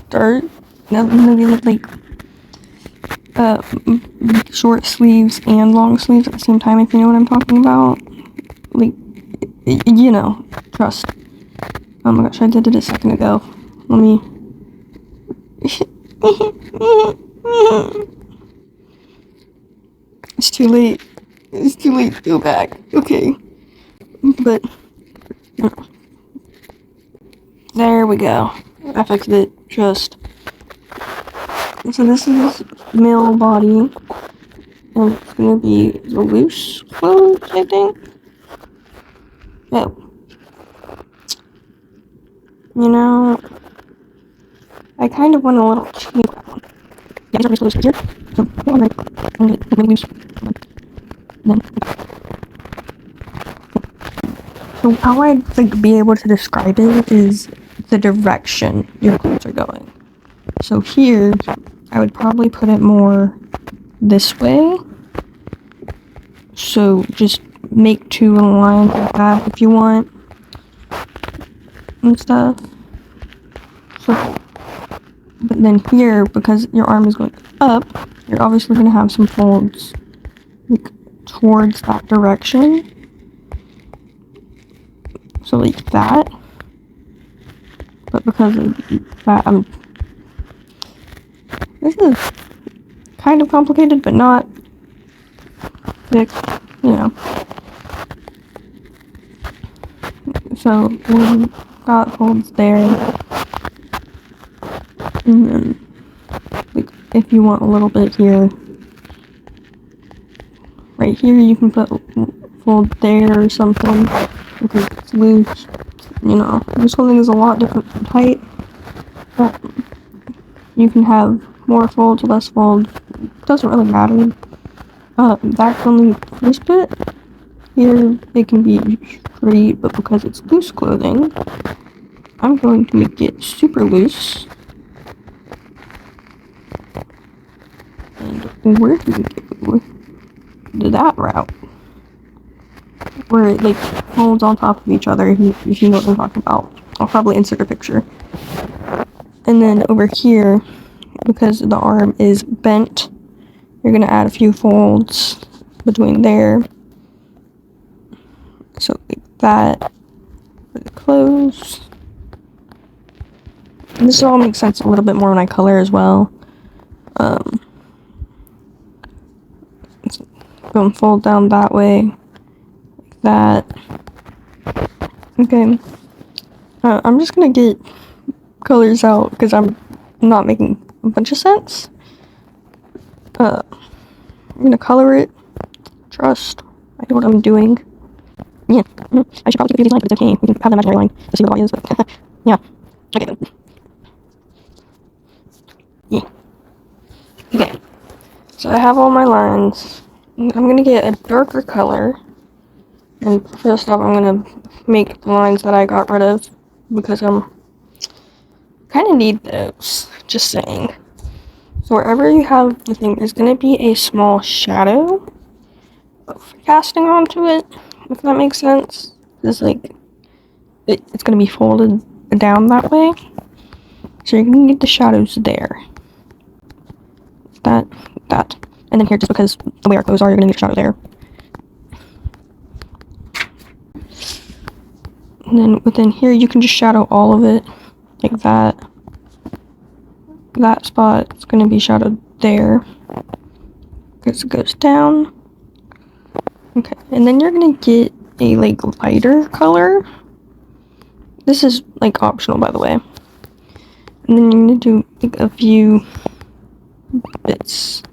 start. Maybe with like short sleeves and long sleeves at the same time, if you know what I'm talking about. Like, you know, trust. Oh my gosh, I did it a second ago. Let me. It's too late. It's too late to go back. Okay. But. There we go. I fixed it. Just. So this is male body. And it's gonna be the loose clothes, I think. Oh. You know, I kind of want a little cheap one. Yeah, these are loose here. So, I'm gonna loose. Then, so how I'd like be able to describe it is the direction your clothes are going. So here, I would probably put it more this way. So just make two lines like that if you want. And stuff. So, but then here, because your arm is going up, you're obviously going to have some folds like towards that direction. So like that. But because of that, this is kind of complicated, but not, like, you know. So we got folds there. And then, like, if you want a little bit here, right here, you can put fold there or something, because it's loose. You know, this clothing is a lot different from tight. But you can have more folds, less folds. Doesn't really matter. That's only this bit. Here, it can be straight, but because it's loose clothing, I'm going to make it super loose. And we're going to go that route. Where it, like, folds on top of each other, if you know what I'm talking about. I'll probably insert a picture. And then over here, because the arm is bent, you're going to add a few folds between there. So like that for the clothes. And this all makes sense a little bit more when I color as well. Go and fold down that way, like that. Okay. I'm just gonna get colors out because I'm not making a bunch of sense. I'm gonna color it. Trust. I know what I'm doing. Yeah. I should probably do these lines, but it's okay. We can have the imaginary line to see what the line is, but yeah. Okay then. Yeah. Okay. So I have all my lines. I'm gonna get a darker color. And first off, I'm gonna make the lines that I got rid of because I'm kind of need those. Just saying. So wherever you have the thing, there's gonna be a small shadow casting onto it, if that makes sense. It's like it's gonna be folded down that way, so you're gonna get the shadows there. That, and then here, just because the way our clothes are, you're gonna need a shadow there. And then within here, you can just shadow all of it, like that. That spot is gonna be shadowed there, because it goes down. Okay, and then you're gonna get a like lighter color. This is like optional, by the way. And then you're gonna do like a few bits,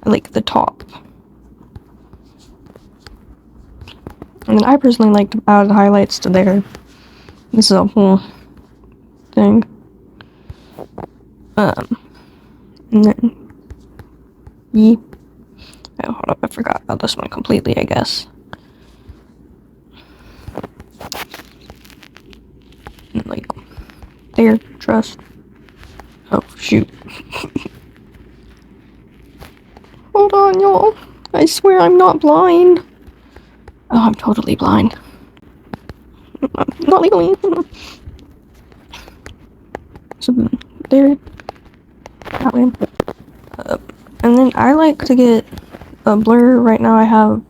like the top. And then I personally like to add highlights to there. This is a whole thing. And then oh, hold up, I forgot about this one completely, I guess. And like there, trust. Oh shoot. Hold on, y'all. I swear I'm not blind. Oh, I'm totally blind. Not legally. So there. explain. And then I like to get a blur. Right now I have,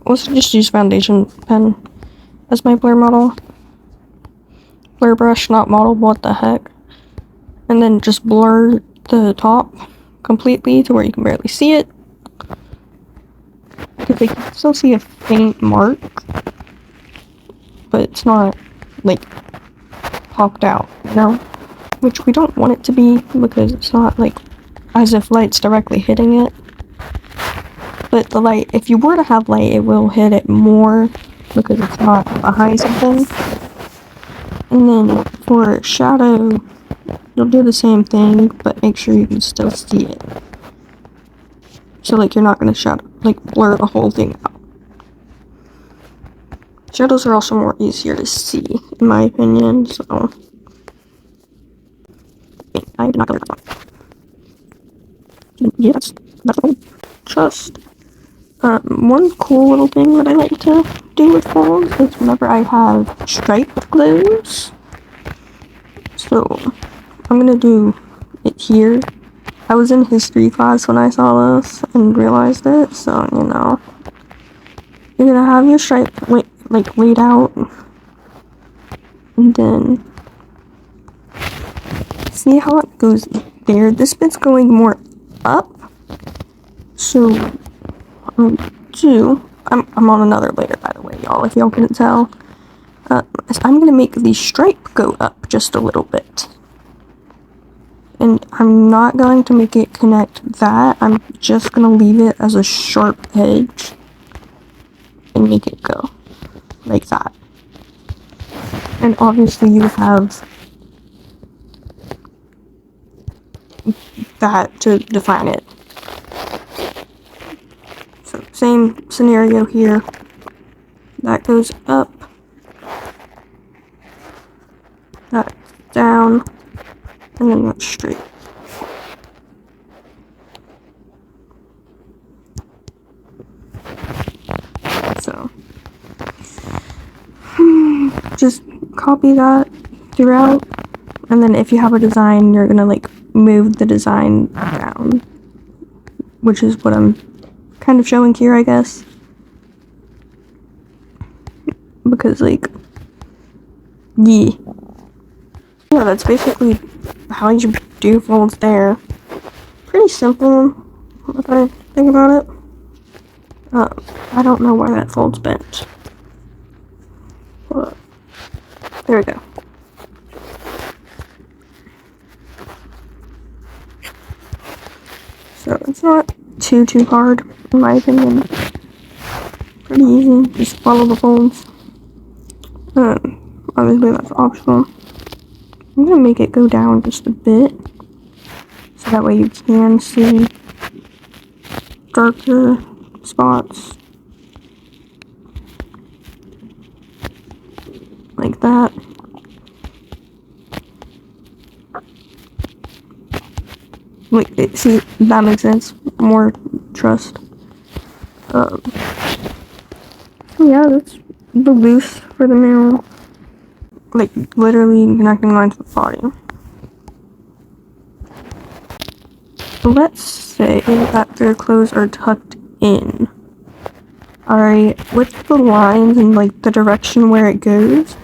let's just use foundation pen as my blur model. Blur brush, not model, what the heck. And then just blur the top completely to where you can barely see it. Because you can still see a faint mark, but it's not, like, popped out, you know? Which we don't want it to be, because it's not, like, as if light's directly hitting it. But the light, if you were to have light, it will hit it more, because it's not behind something. And then for shadow, you'll do the same thing, but make sure you can still see it. So, like, you're not gonna shadow, like, blur the whole thing out. Shadows are also more easier to see, in my opinion, so... I did not go that far. Yeah, that's all. Just, one cool little thing that I like to do with folds is whenever I have striped glues. So, I'm gonna do it here. I was in history class when I saw this and realized it, so, you know. You're gonna have your stripe, laid out. And then... see how it goes there? This bit's going more up. So, I'm on another layer, by the way, y'all, if y'all couldn't tell. I'm gonna make the stripe go up just a little bit. And I'm not going to make it connect that. I'm just gonna leave it as a sharp edge. And make it go. Like that. And obviously you have that to define it. So same scenario here. That goes up. That's down. And then that's straight. So just copy that throughout. And then if you have a design, you're gonna like move the design down, which is what I'm kind of showing here, I guess, because like, yeah, that's basically how you do folds there. Pretty simple, if I think about it. I don't know why that fold's bent, but there we go. So it's not too hard, in my opinion. Pretty easy, just follow the folds. Obviously that's optional. I'm gonna make it go down just a bit, so that way you can see darker spots. Like that. Wait, see, that makes sense. More trust. Yeah, that's the loose for the mirror. Like, literally connecting lines with the body. Let's say that their clothes are tucked in. Alright, with the lines and, like, the direction where it goes,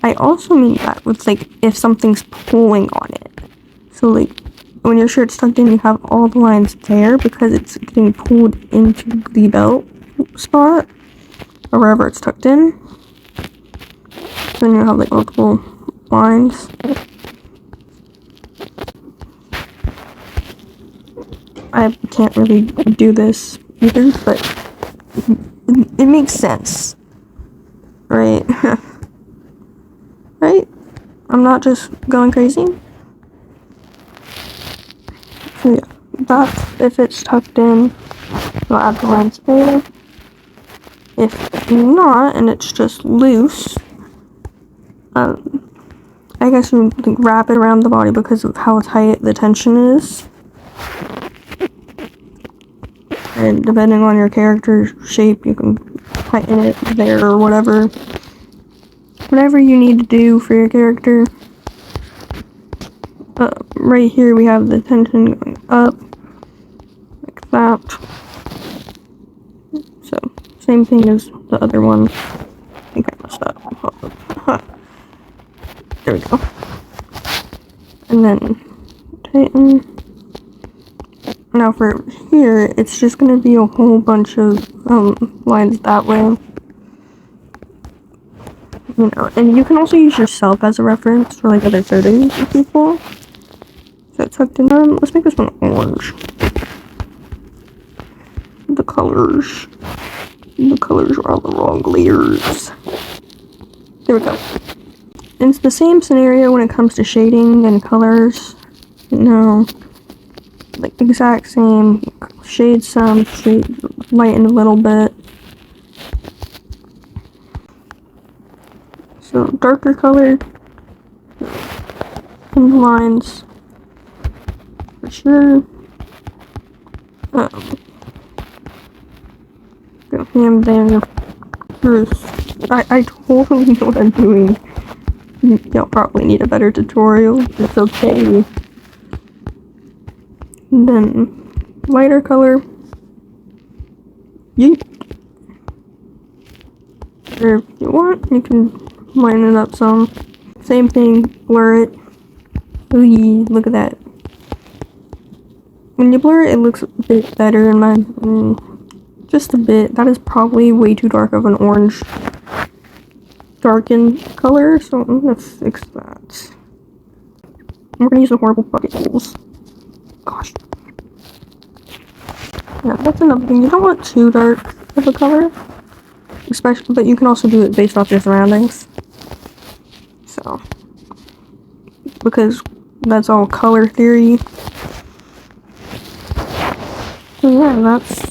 I also mean that with, like, if something's pulling on it. So, like, when your shirt's tucked in, you have all the lines there because it's getting pulled into the belt spot, or wherever it's tucked in. Then you have, like, multiple lines. I can't really do this either, but it makes sense. Right? Right? I'm not just going crazy. So yeah, that's if it's tucked in, you'll add the lines there. If not, and it's just loose, I guess you can wrap it around the body because of how tight the tension is. And depending on your character's shape, you can tighten it there or whatever. Whatever you need to do for your character. Right here we have the tension going up, like that. So, same thing as the other one. I think I messed up. Huh. There we go. And then tighten. Now for here, it's just gonna be a whole bunch of lines that way. You know, and you can also use yourself as a reference for like other photos of people. Is that tucked in? Let's make this one orange. The colors are on the wrong layers. There we go. And it's the same scenario when it comes to shading and colors. You know, like exact same. Shade some, shade lighten a little bit. So darker color and the lines for sure. Go ham there. I totally know what I'm doing. Y'all probably need a better tutorial. It's okay. And then lighter color. Yeet. Or if you want, you can line it up some. Same thing, blur it. Ooh, look at that. When you blur it, it looks a bit better in my just a bit. That is probably way too dark of an orange darkened color, so I'm gonna fix that. We're gonna use the horrible bucket tools. Gosh. Yeah, that's another thing. You don't want too dark of a color. Especially, but you can also do it based off your surroundings. So, because that's all color theory. So yeah, that's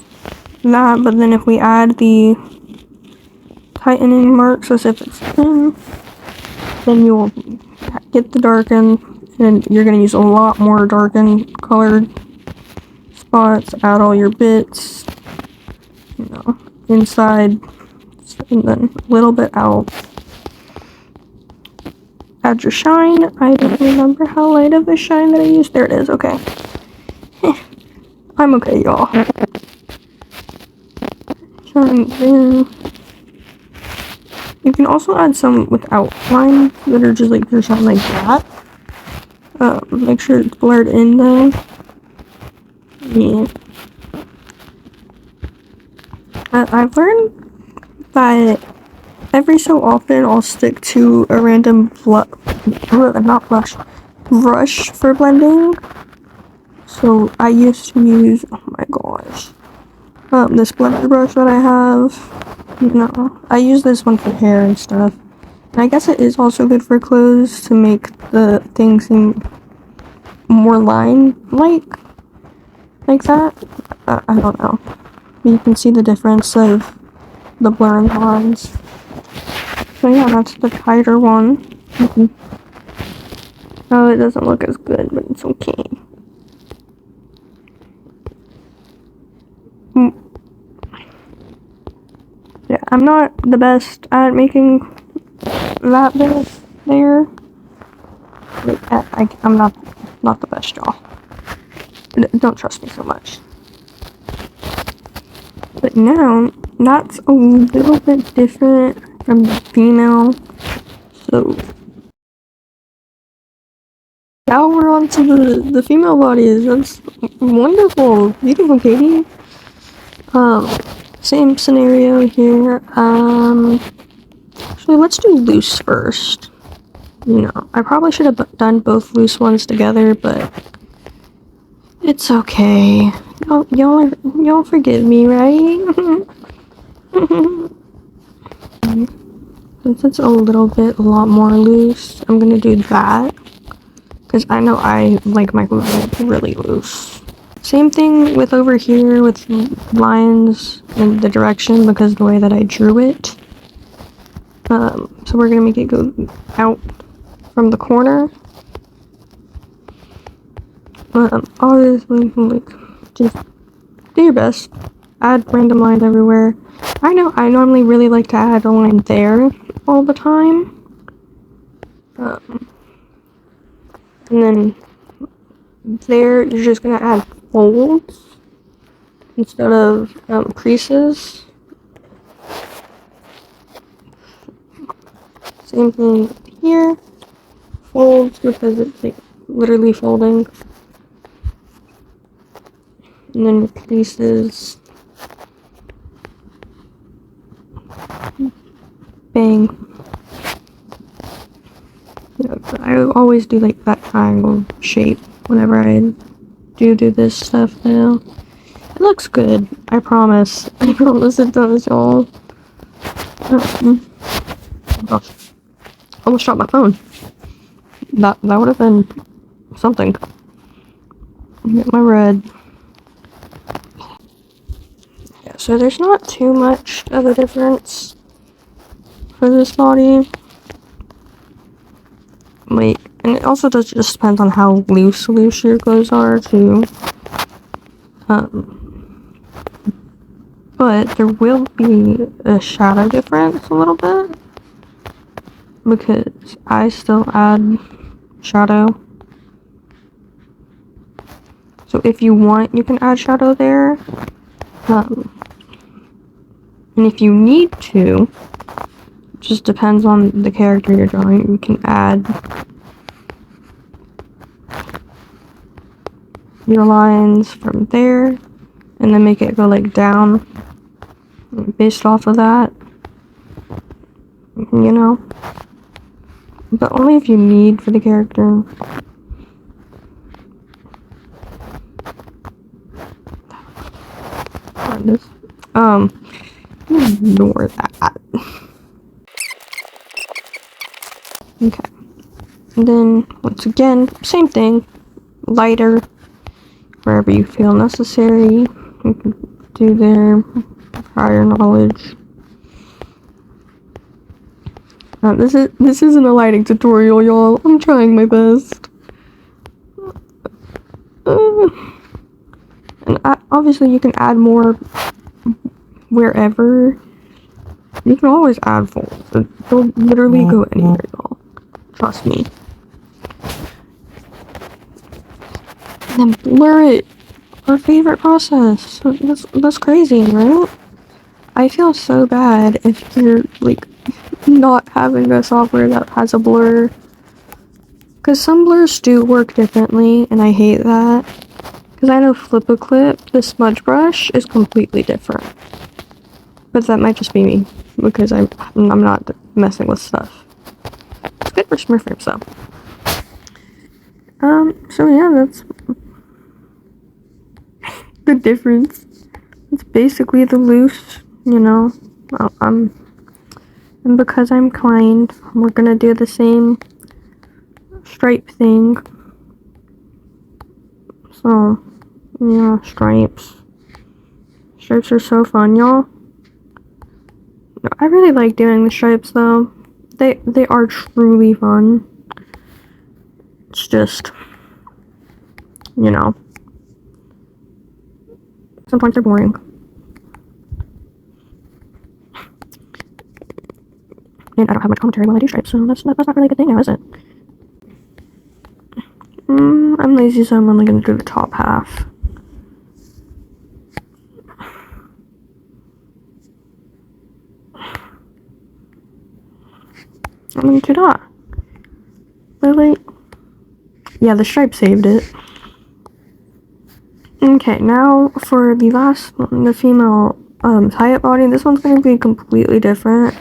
that. But then if we add the tightening marks as if it's thin, then you'll get the darken, and you're gonna use a lot more darkened colored spots. Add all your bits, you know, inside, and then a little bit out. Add your shine. I don't remember how light of a shine that I used. There it is. Okay. I'm okay, y'all. Shine there. You can also add some without lines that are just like your shine like that. Make sure it's blurred in though. Yeah. I've learned that every so often I'll stick to a random brush for blending. So I used to use, oh my gosh, this blender brush that I have. No, I use this one for hair and stuff. And I guess it is also good for clothes to make the things seem more like that. I don't know. You can see the difference of the blurring lines. So yeah, that's the tighter one. Oh, it doesn't look as good, but it's okay. Yeah, I'm not the best at making that bit there. Like, I'm not the best, y'all. Don't trust me so much. But now, that's a little bit different from the female. So now we're on to the female bodies. That's wonderful. Beautiful, Katie. Same scenario here. Actually, let's do loose first. You know, I probably should have done both loose ones together, but it's okay. Y'all forgive me, right? Since it's a lot more loose, I'm gonna do that. Because I know I like my glue really loose. Same thing with over here with lines and the direction because of the way that I drew it. So we're gonna make it go out from the corner. Obviously, like, just do your best. Add random lines everywhere. I know I normally really like to add a line there all the time. And then there, you're just gonna add folds instead of creases. Same thing here. Folds because it's like literally folding. And then creases. Bang. Yeah, I always do like that triangle shape whenever I do this stuff now. It looks good. I promise. I promise it does, y'all. Oh gosh. Almost dropped my phone. That would have been something. Get my red. Yeah, so there's not too much of a difference for this body. Like, and it also just depends on how loose your clothes are too. But there will be a shadow difference a little bit because I still add shadow. So if you want, you can add shadow there. And if you need to, just depends on the character you're drawing, you can add your lines from there and then make it go like down based off of that, you know, but only if you need for the character. Ignore that. Okay, and then once again, same thing, lighter wherever you feel necessary. You can do their prior knowledge. This isn't a lighting tutorial, y'all. I'm trying my best. And obviously you can add more wherever. You can always add folds. They'll literally go anywhere, y'all. Trust me. And then blur it. Our favorite process. That's crazy, right? I feel so bad if you're like not having a software that has a blur. Because some blurs do work differently, and I hate that. Because I know Flip-A-Clip, the smudge brush, is completely different. But that might just be me, because I'm not messing with stuff. It's good for Smurf frames, though. So yeah, that's the difference. It's basically the loose, you know. And because I'm kind, we're gonna do the same stripe thing. So, yeah, stripes. Stripes are so fun, y'all. I really like doing the stripes, though. They are truly fun. It's just, you know, sometimes they're boring. And I don't have much commentary while I do stripes, so that's not really a good thing now, is it? I'm lazy, so I'm only gonna do the top half. I'm gonna do that. Really? Yeah, the stripe saved it. Okay, now for the last one, the female tie-up body. This one's gonna be completely different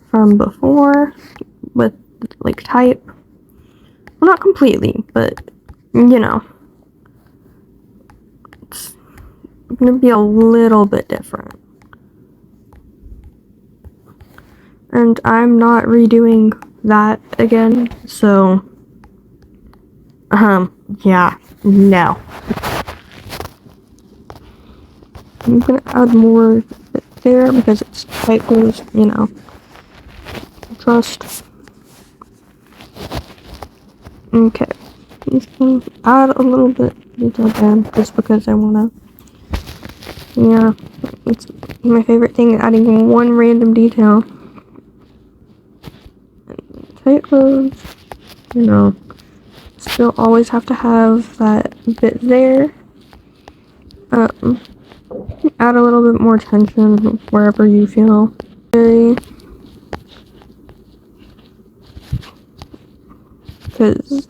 from before with like type. Well, not completely, but you know, it's gonna be a little bit different. And I'm not redoing that again, so yeah, no. I'm gonna add more there because it's tight closed, you know. Trust. Okay. Just gonna add a little bit detail there just because I wanna. Yeah, it's my favorite thing, adding one random detail. Tight clothes, you know, You'll always have to have that bit there. Add a little bit more tension wherever you feel very, because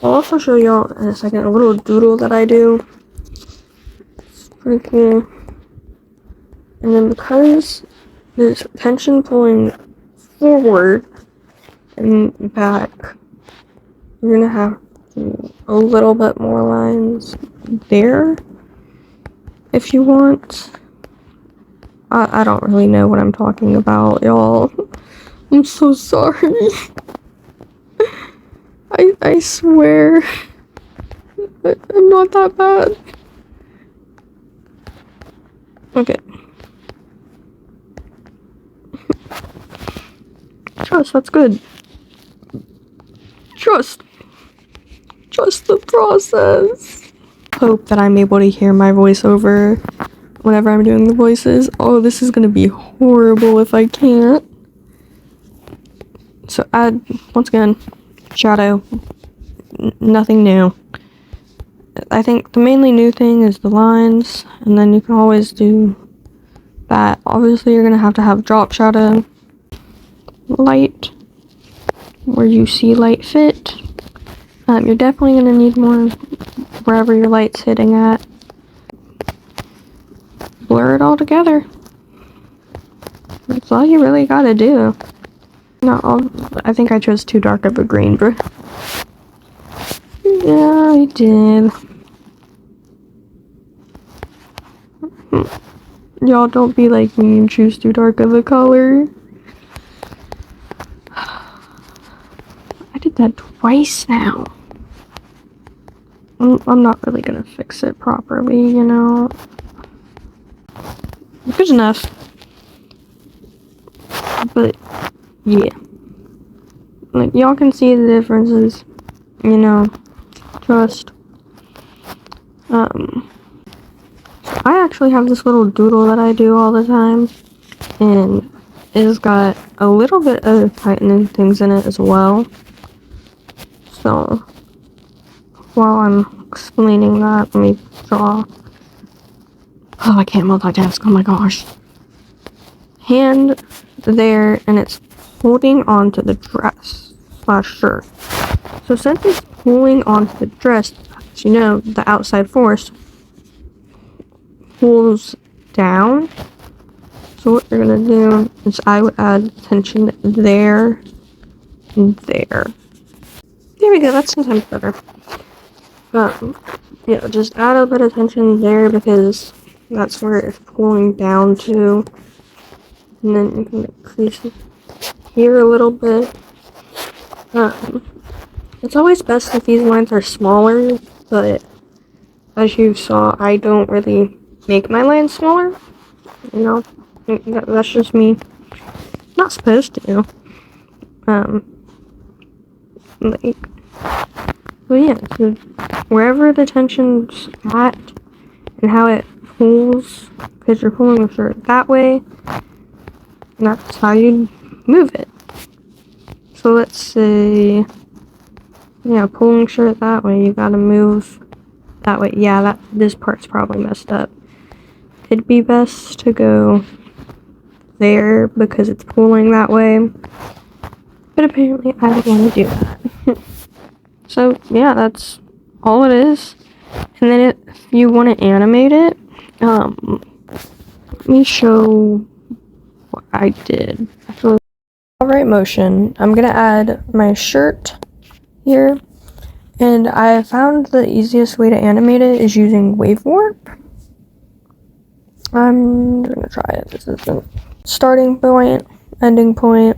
I'll also show y'all in a second a little doodle that I do. It's pretty cool. And then because there's tension pulling forward and back, you're gonna have a little bit more lines there if you want. I don't really know what I'm talking about, y'all. I'm so sorry. I swear I'm not that bad. Okay. Trust, that's good. Trust the process. Hope that I'm able to hear my voiceover whenever I'm doing the voices. Oh, this is gonna be horrible if I can't. So add, once again, shadow. Nothing new. I think the mainly new thing is the lines, and then you can always do that. Obviously, you're gonna have to have drop shadow, light, where you see light fit. You're definitely gonna need more wherever your light's hitting at. Blur it all together. That's all you really gotta do. I think I chose too dark of a green, bro. Yeah, I did. Y'all don't be like me and choose too dark of a color. I did that twice now. I'm not really gonna fix it properly, you know. Good enough. But, yeah. Like, y'all can see the differences, you know. Trust. I actually have this little doodle that I do all the time, and it's got a little bit of tightening things in it as well. So, while I'm explaining that, let me draw. Oh, I can't multitask, oh my gosh. Hand there, and it's holding onto the dress / shirt. So since it's pulling onto the dress, as you know, the outside force pulls down. So what you're gonna do is I would add tension there and there. There we go, that's sometimes better. Yeah, just add a bit of tension there because that's where it's pulling down to. And then you can increase it here a little bit. It's always best if these lines are smaller, but as you saw, I don't really make my lines smaller. You know, that's just me. Not supposed to. Like, but yeah, so wherever the tension's at and how it pulls, because you're pulling the shirt that way, that's how you move it. So let's say, yeah, pulling shirt that way, you gotta move that way. Yeah, this part's probably messed up. It'd be best to go there because it's pulling that way. But apparently I don't want to do that. So yeah, that's all it is. And then if you want to animate it, let me show what I did. Alright, motion. I'm gonna add my shirt here. And I found the easiest way to animate it is using wave warp. I'm gonna try it. This is the starting point, ending point,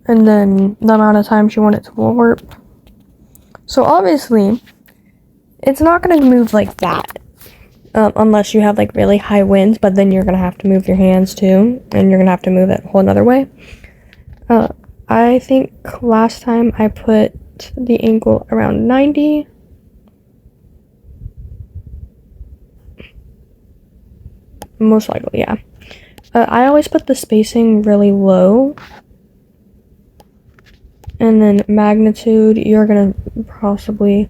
and then the amount of times you want it to warp. So obviously, it's not gonna move like that, unless you have like really high winds, but then you're gonna have to move your hands too, and you're gonna have to move it a whole another way. I think last time I put the angle around 90. Most likely, yeah. I always put the spacing really low. and then magnitude, you're gonna possibly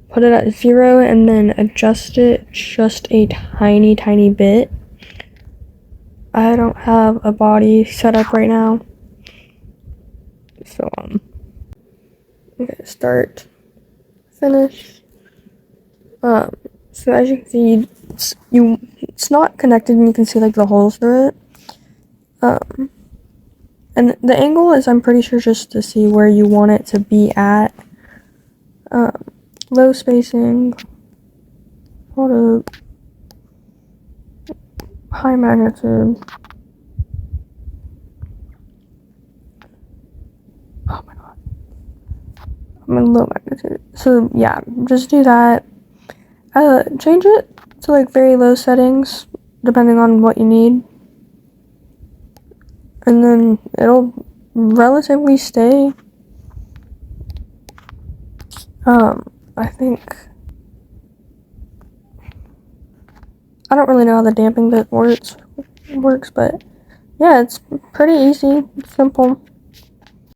put it at 0 and then adjust it just a tiny bit. I don't have a body set up right now, so okay, start, finish. So as you can see, it's not connected, and you can see like the holes through it. And the angle is, I'm pretty sure, just to see where you want it to be at. Low spacing, hold up, high magnitude. Oh my god. I'm in low magnitude. So yeah, just do that. Change it to like very low settings, depending on what you need. And then it'll relatively stay. I think, I don't really know how the damping bit works, but yeah, it's pretty easy, simple.